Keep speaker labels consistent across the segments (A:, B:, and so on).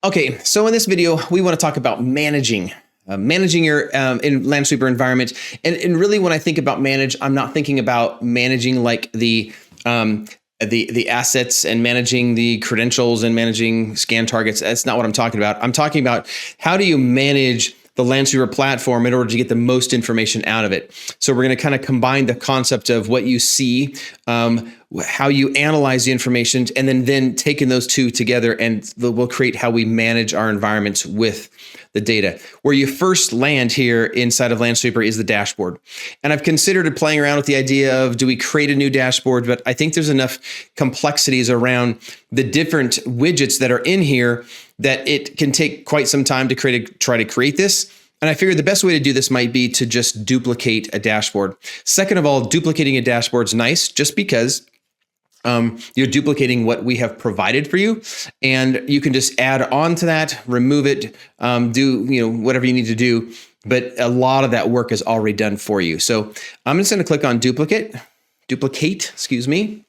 A: Okay, so in this video, we want to talk about managing your in Lansweeper environment. And really, when I think about manage, I'm not thinking about managing like the assets and managing the credentials and managing scan targets. That's not what I'm talking about. I'm talking about how do you manage the Lansweeper platform in order to get the most information out of it. So we're going to kind of combine the concept of what you see, how you analyze the information, and then taking those two together, and we'll create how we manage our environments with the data. Where you first land here inside of Lansweeper is the dashboard. And I've considered playing around with the idea of, do we create a new dashboard? But I think there's enough complexities around the different widgets that are in here that it can take quite some time to try to create this. And I figured the best way to do this might be to just duplicate a dashboard. Second of all, duplicating a dashboard is nice just because you're duplicating what we have provided for you, and you can just add on to that, remove it, do whatever you need to do. But a lot of that work is already done for you. So I'm just going to click on duplicate, excuse me,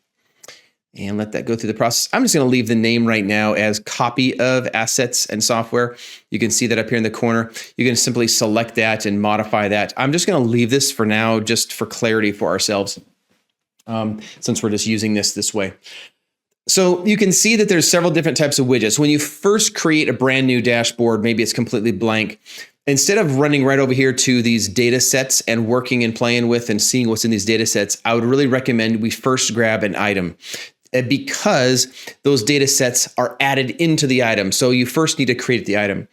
A: and let that go through the process. I'm just going to leave the name right now as copy of assets and software. You can see that up here in the corner. You can simply select that and modify that. I'm just going to leave this for now, just for clarity for ourselves, since we're just using this way. So you can see that there's several different types of widgets. When you first create a brand new dashboard, maybe it's completely blank. Instead of running right over here to these data sets and working and playing with and seeing what's in these data sets, I would really recommend we first grab an item, because those data sets are added into the item. So you first need to create the item.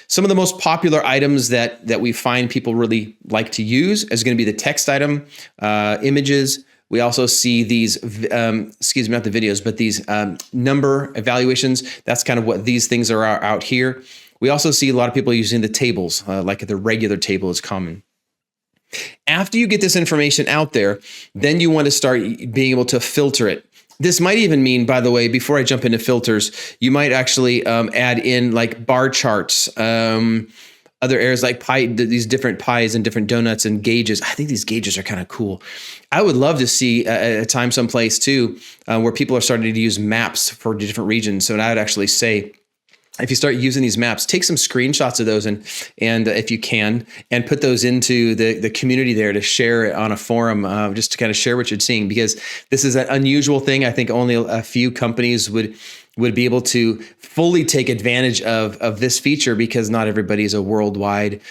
A: Some of the most popular items that we find people really like to use is going to be the text item, images. We also see these, excuse me, not the videos, but these number evaluations. That's kind of what these things are out here. We also see a lot of people using the tables, like the regular table is common. After you get this information out there, then you want to start being able to filter it. This might even mean, by the way, before I jump into filters, you might actually add in like bar charts, other areas like pie, these different pies and different donuts and gauges. I think these gauges are kind of cool. I would love to see a time someplace too, where people are starting to use maps for different regions. So I would actually say, if you start using these maps, take some screenshots of those and if you can, and put those into the community there to share on a forum, just to kind of share what you're seeing, because this is an unusual thing. I think only a few companies would be able to fully take advantage of this feature, because not everybody is a worldwide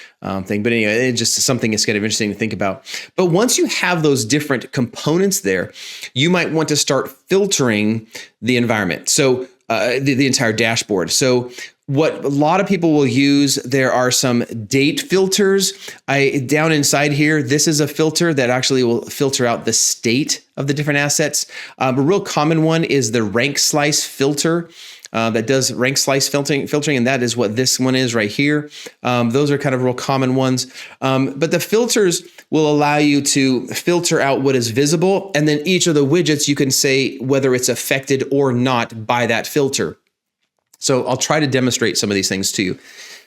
A: thing. But anyway, it's just something that's kind of interesting to think about. But once you have those different components there, you might want to start filtering the environment. So the entire dashboard. So what a lot of people will use, there are some date filters. Down inside here, this is a filter that actually will filter out the state of the different assets. A real common one is the rank slice filter. That does rank slice filtering, and that is what this one is right here. Those are kind of real common ones. But the filters will allow you to filter out what is visible, and then each of the widgets you can say whether it's affected or not by that filter. So I'll try to demonstrate some of these things to you.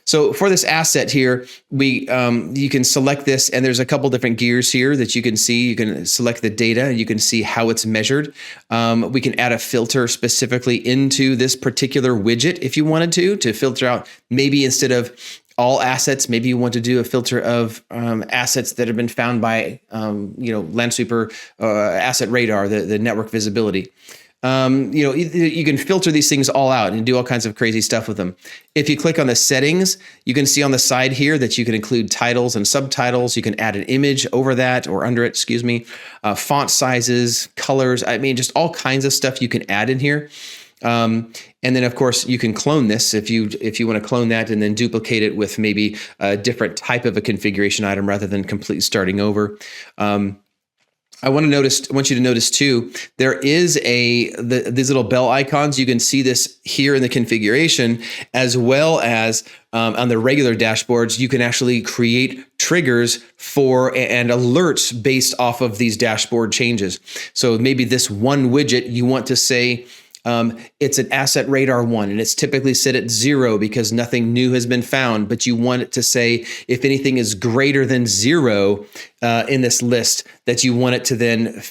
A: So for this asset here, you can select this, and there's a couple different gears here that you can see. You can select the data, and you can see how it's measured. We can add a filter specifically into this particular widget if you wanted to filter out, maybe instead of all assets, maybe you want to do a filter of assets that have been found by Lansweeper Asset Radar, the network visibility. You can filter these things all out and do all kinds of crazy stuff with them. If you click on the settings, you can see on the side here that you can include titles and subtitles. You can add an image over that or under it, font sizes, colors. I mean, just all kinds of stuff you can add in here. And then of course you can clone this if you want to clone that and then duplicate it with maybe a different type of a configuration item rather than completely starting over. I want you to notice too, there is these little bell icons. You can see this here in the configuration, as well as on the regular dashboards. You can actually create triggers for and alerts based off of these dashboard changes. So maybe this one widget, you want to say, It's an asset radar 1, and it's typically set at 0 because nothing new has been found, but you want it to say if anything is greater than 0 in this list, that you want it to then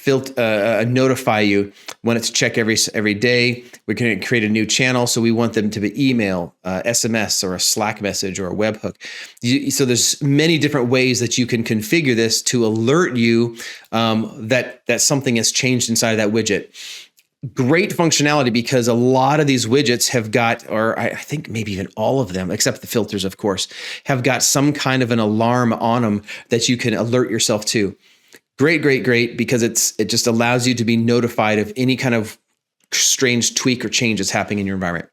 A: notify you. Want it to check every day. We're going to create a new channel, so we want them to be email, SMS, or a Slack message, or a webhook. So there's many different ways that you can configure this to alert you that something has changed inside of that widget. Great functionality, because a lot of these widgets have got, or I think maybe even all of them, except the filters, of course, have got some kind of an alarm on them that you can alert yourself to. Great, great, great, because it just allows you to be notified of any kind of strange tweak or change that's happening in your environment.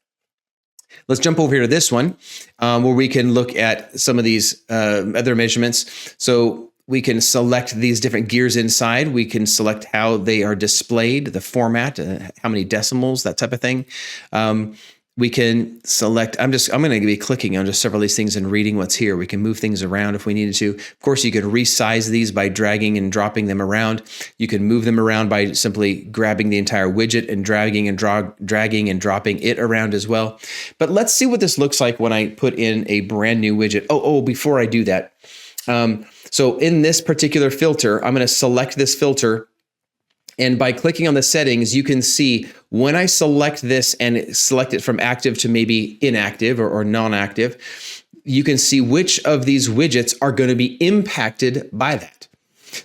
A: Let's jump over here to this one, where we can look at some of these other measurements. So we can select these different gears inside. We can select how they are displayed, the format, how many decimals, that type of thing. We can select, I'm going to be clicking on just several of these things and reading what's here. We can move things around if we needed to. Of course, you could resize these by dragging and dropping them around. You can move them around by simply grabbing the entire widget and dragging and dropping it around as well. But let's see what this looks like when I put in a brand new widget. Before I do that, so in this particular filter, I'm going to select this filter, and by clicking on the settings, you can see when I select this and select it from active to maybe inactive or non-active, you can see which of these widgets are going to be impacted by that.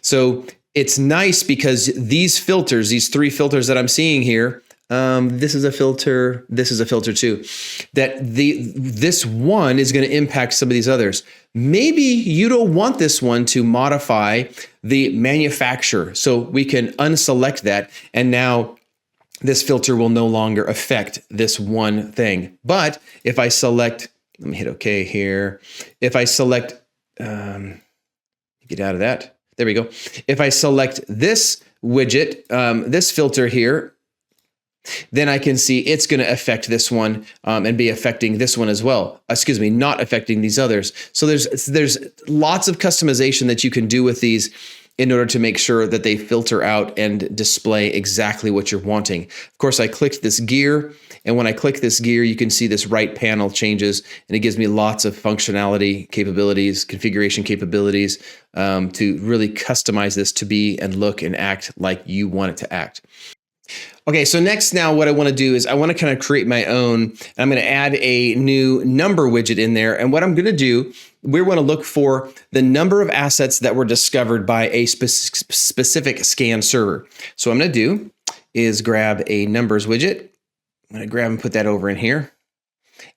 A: So it's nice because these filters, these 3 filters that I'm seeing here, this is a filter, this is a filter too, that this one is going to impact some of these others. Maybe you don't want this one to modify the manufacturer, so we can unselect that, and now this filter will no longer affect this one thing. But if I select, let me hit OK here. If I select, get out of that. There we go. If I select this widget, this filter here, then I can see it's going to affect this one and be affecting this one as well. Excuse me, not affecting these others. So there's lots of customization that you can do with these in order to make sure that they filter out and display exactly what you're wanting. Of course, I clicked this gear, and when I click this gear, you can see this right panel changes, and it gives me lots of functionality capabilities, configuration capabilities to really customize this to be and look and act like you want it to act. Okay, so next now what I want to do is I want to kind of create my own, and I'm going to add a new number widget in there. And what I'm going to do, we want to look for the number of assets that were discovered by a specific scan server. So what I'm going to do is grab a numbers widget. I'm going to grab and put that over in here.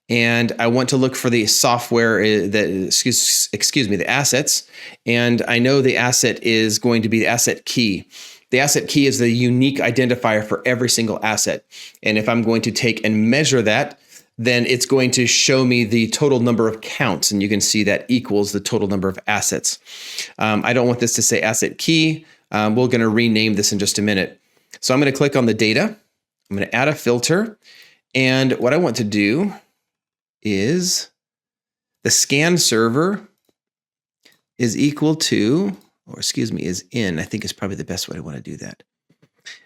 A: And I want to look for the software, the assets. And I know the asset is going to be the asset key. The asset key is the unique identifier for every single asset. And if I'm going to take and measure that, then it's going to show me the total number of counts. And you can see that equals the total number of assets. I don't want this to say asset key. We're going to rename this in just a minute. So I'm going to click on the data. I'm going to add a filter. And what I want to do is the scan server is equal to, or excuse me, is in, I think is probably the best way I want to do that.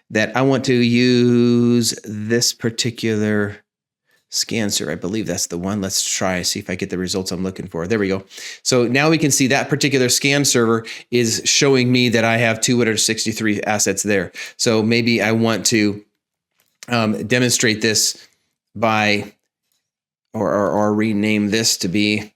A: That I want to use this particular scan server. I believe that's the one. Let's try, see if I get the results I'm looking for. There we go. So now we can see that particular scan server is showing me that I have 263 assets there. So maybe I want to demonstrate this by, or rename this to be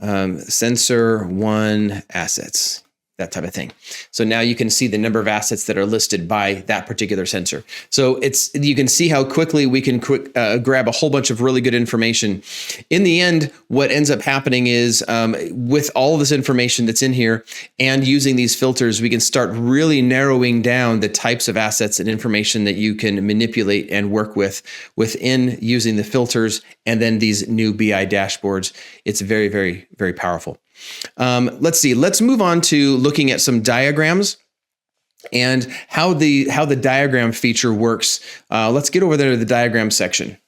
A: sensor 1 assets. That type of thing. So now you can see the number of assets that are listed by that particular sensor. So you can see how quickly we can grab a whole bunch of really good information. In the end, what ends up happening is with all of this information that's in here and using these filters, we can start really narrowing down the types of assets and information that you can manipulate and work with within using the filters and then these new BI dashboards. It's very, very, very powerful. Let's see. Let's move on to looking at some diagrams and how the diagram feature works. Let's get over there to the diagram section.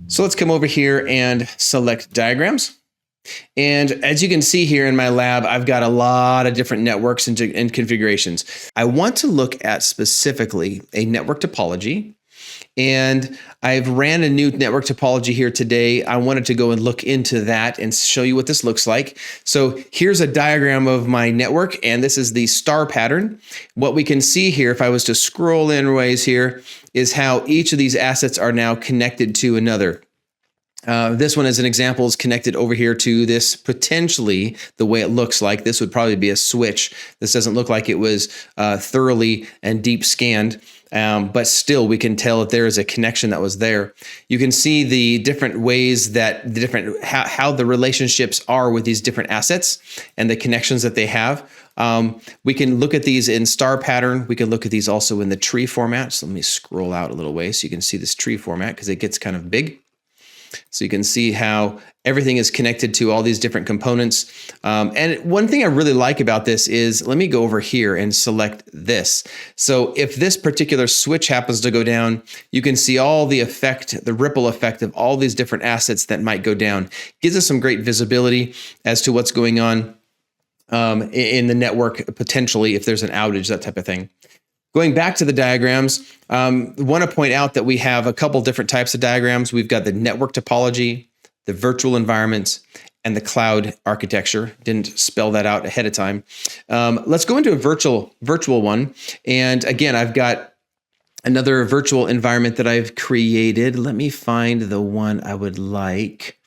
A: So let's come over here and select diagrams. And as you can see here in my lab, I've got a lot of different networks and configurations. I want to look at specifically a network topology And I've ran a new network topology here today. I wanted to go and look into that and show you what this looks like. So here's a diagram of my network, and this is the star pattern. What we can see here, if I was to scroll in ways here, is how each of these assets are now connected to another. This one, as an example, is connected over here to this. Potentially, the way it looks like, this would probably be a switch. This doesn't look like it was thoroughly and deep scanned, but still we can tell that there is a connection that was there. You can see the different ways that how the relationships are with these different assets and the connections that they have. We can look at these in star pattern. We can look at these also in the tree format. So let me scroll out a little way so you can see this tree format, because it gets kind of big. So you can see how everything is connected to all these different components. And one thing I really like about this is, let me go over here and select this. So if this particular switch happens to go down, you can see all the effect, the ripple effect of all these different assets that might go down. Gives us some great visibility as to what's going on in the network, potentially if there's an outage, that type of thing. Going back to the diagrams, want to point out that we have a couple different types of diagrams. We've got the network topology, the virtual environment, and the cloud architecture. Didn't spell that out ahead of time. Let's go into a virtual one. And again, I've got another virtual environment that I've created. Let me find the one I would like.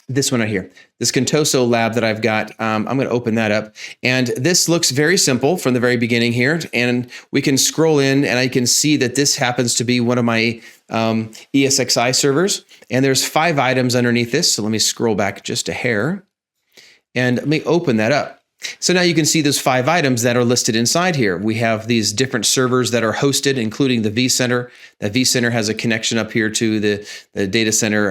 A: This one right here, this Contoso lab that I've got, I'm going to open that up. And this looks very simple from the very beginning here. And we can scroll in and I can see that this happens to be one of my ESXi servers. And there's 5 items underneath this. So let me scroll back just a hair and let me open that up. So now you can see those 5 items that are listed inside here. We have these different servers that are hosted, including the vCenter. That vCenter has a connection up here to the data center,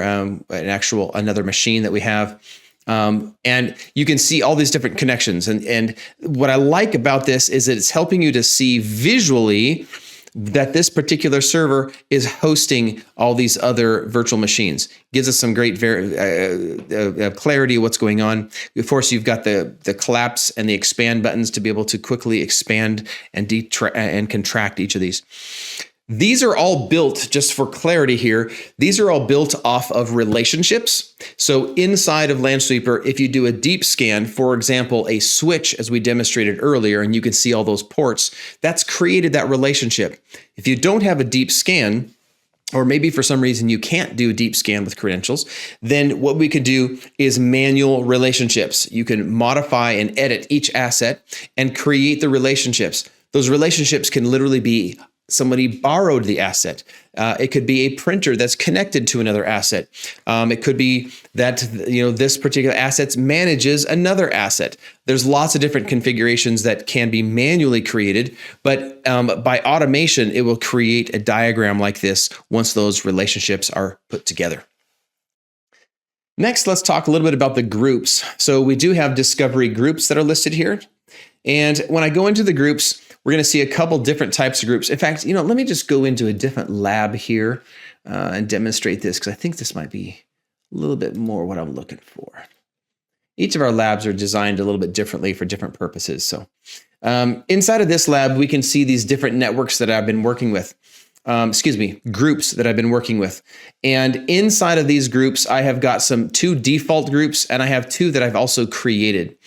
A: another machine that we have. And you can see all these different connections. And what I like about this is that it's helping you to see visually that this particular server is hosting all these other virtual machines. Gives us some great clarity of what's going on. Of course, you've got the collapse and the expand buttons to be able to quickly expand and contract each of these. These are all built, just for clarity here, these are all built off of relationships. So inside of Lansweeper, if you do a deep scan, for example, a switch, as we demonstrated earlier, and you can see all those ports, that's created that relationship. If you don't have a deep scan, or maybe for some reason you can't do a deep scan with credentials, then what we could do is manual relationships. You can modify and edit each asset and create the relationships. Those relationships can literally be somebody borrowed the asset. It could be a printer that's connected to another asset. It could be that this particular asset manages another asset. There's lots of different configurations that can be manually created, but by automation, it will create a diagram like this once those relationships are put together. Next, let's talk a little bit about the groups. So we do have discovery groups that are listed here. And when I go into the groups, we're going to see a couple different types of groups. In fact, let me just go into a different lab here and demonstrate this, because I think this might be a little bit more what I'm looking for. Each of our labs are designed a little bit differently for different purposes. So inside of this lab, we can see these different networks that I've been working with. Groups that I've been working with. And inside of these groups, I have got 2 default groups, and I have 2 that I've also created.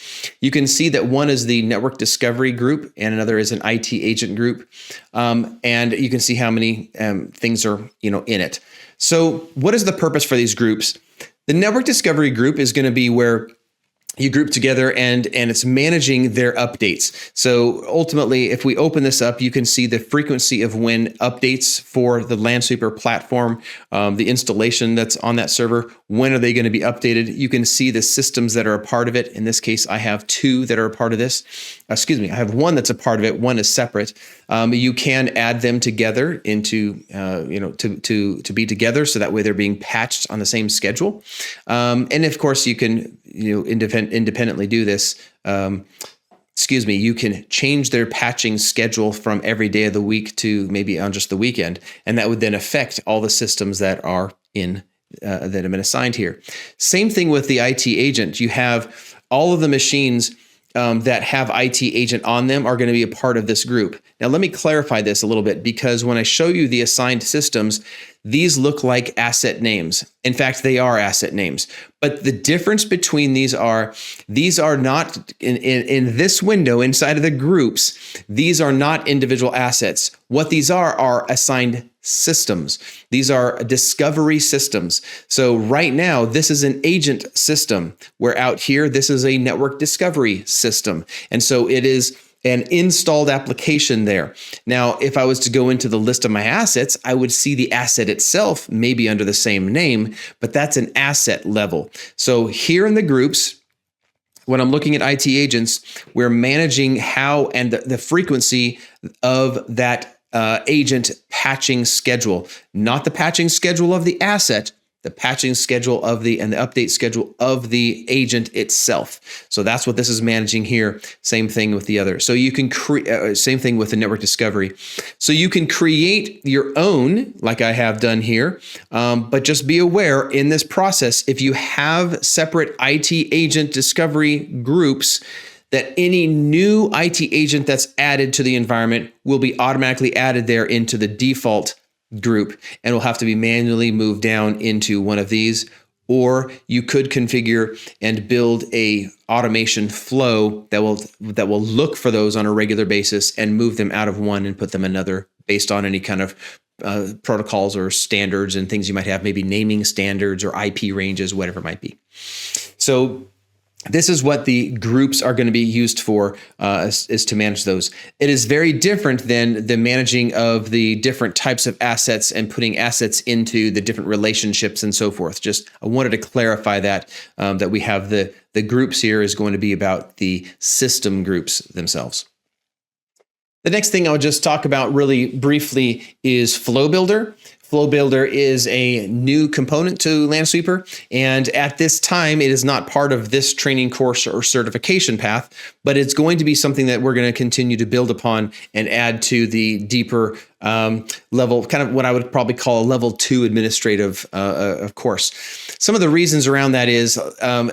A: You can see that one is the network discovery group and another is an IT agent group. And you can see how many things are in it. So what is the purpose for these groups? The network discovery group is going to be where you group together and it's managing their updates. So ultimately, if we open this up, you can see the frequency of when updates for the Lansweeper platform, the installation that's on that server, when are they going to be updated? You can see the systems that are a part of it. In this case, I have 2 that are a part of this. I have 1 that's a part of it. 1 is separate. You can add them together into, to be together. So that way they're being patched on the same schedule. And of course you can, independently do this. You can change their patching schedule from every day of the week to maybe on just the weekend. And that would then affect all the systems that are that have been assigned here. Same thing with the IT agent. You have all of the machines that have IT agent on them are going to be a part of this group. Now, let me clarify this a little bit, because when I show you the assigned systems, these look like asset names. In fact, they are asset names. But the difference between these are not in this window inside of the groups, these are not individual assets. What these are assigned systems. These are discovery systems. So right now, this is an agent system, where out here, this is a network discovery system. And so it is an installed application there. Now, if I was to go into the list of my assets, I would see the asset itself maybe under the same name, but that's an asset level. So here in the groups, when I'm looking at IT agents, we're managing how and the frequency of that agent patching schedule, not the patching schedule of the asset, the patching schedule of and the update schedule of the agent itself. So that's what this is managing here. Same thing with the other. So you can create, same thing with the network discovery. So you can create your own, like I have done here, but just be aware in this process, if you have separate IT agent discovery groups, that any new IT agent that's added to the environment will be automatically added there into the default group, and will have to be manually moved down into one of these. Or you could configure and build a automation flow that will look for those on a regular basis and move them out of one and put them in another, based on any kind of protocols or standards and things you might have, maybe naming standards or IP ranges, whatever it might be. So this is what the groups are going to be used for, is to manage those. It is very different than the managing of the different types of assets and putting assets into the different relationships and so forth. Just I wanted to clarify that we have the groups here is going to be about the system groups themselves. The next thing I'll just talk about really briefly is Flow Builder. Flow Builder is a new component to Lansweeper, and at this time, it is not part of this training course or certification path, but it's going to be something that we're going to continue to build upon and add to the deeper level, kind of what I would probably call a level 2 administrative course. Some of the reasons around that is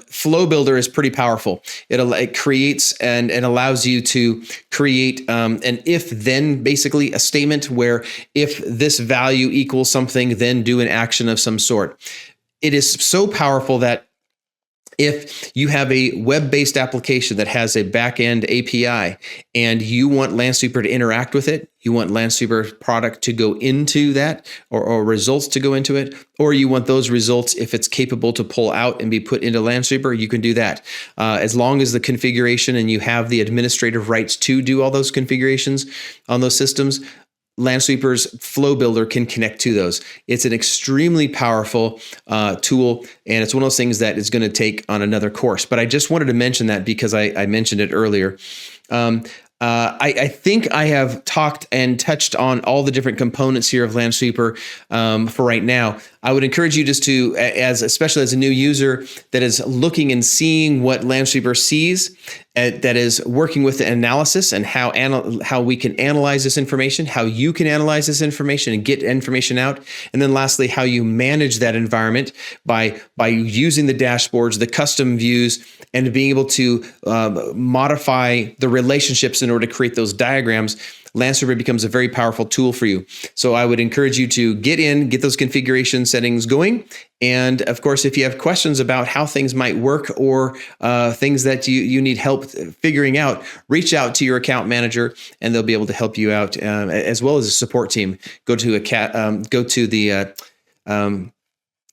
A: Flow Builder is pretty powerful. It creates and allows you to create an if-then, basically a statement where if this value equals something, then do an action of some sort. It is so powerful that if you have a web-based application that has a back-end API and you want Lansweeper to interact with it, you want Lansweeper product to go into that or results to go into it, or you want those results, if it's capable, to pull out and be put into Lansweeper, you can do that. As long as the configuration and you have the administrative rights to do all those configurations on those systems, Lansweeper's Flow Builder can connect to those. It's an extremely powerful tool, and it's one of those things that is going to take on another course. But I just wanted to mention that because I mentioned it earlier. I think I have talked and touched on all the different components here of Lansweeper for right now. I would encourage you just to, especially as a new user that is looking and seeing what Lansweeper sees, that is working with the analysis and how we can analyze this information, how you can analyze this information and get information out, and then lastly, how you manage that environment by using the dashboards, the custom views, and being able to modify the relationships in order to create those diagrams. Lansweeper becomes a very powerful tool for you. So I would encourage you to get those configuration settings going. And of course, if you have questions about how things might work or things that you need help figuring out, reach out to your account manager and they'll be able to help you out, as well as a support team. Go to the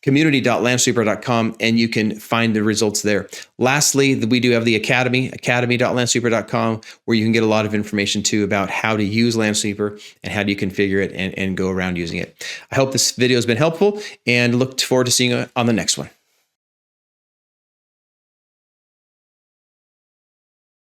A: community.lansweeper.com, and you can find the results there. Lastly, we do have the academy.lansweeper.com, where you can get a lot of information too about how to use Lansweeper and how do you configure it and go around using it. I hope this video has been helpful and look forward to seeing you on the next one.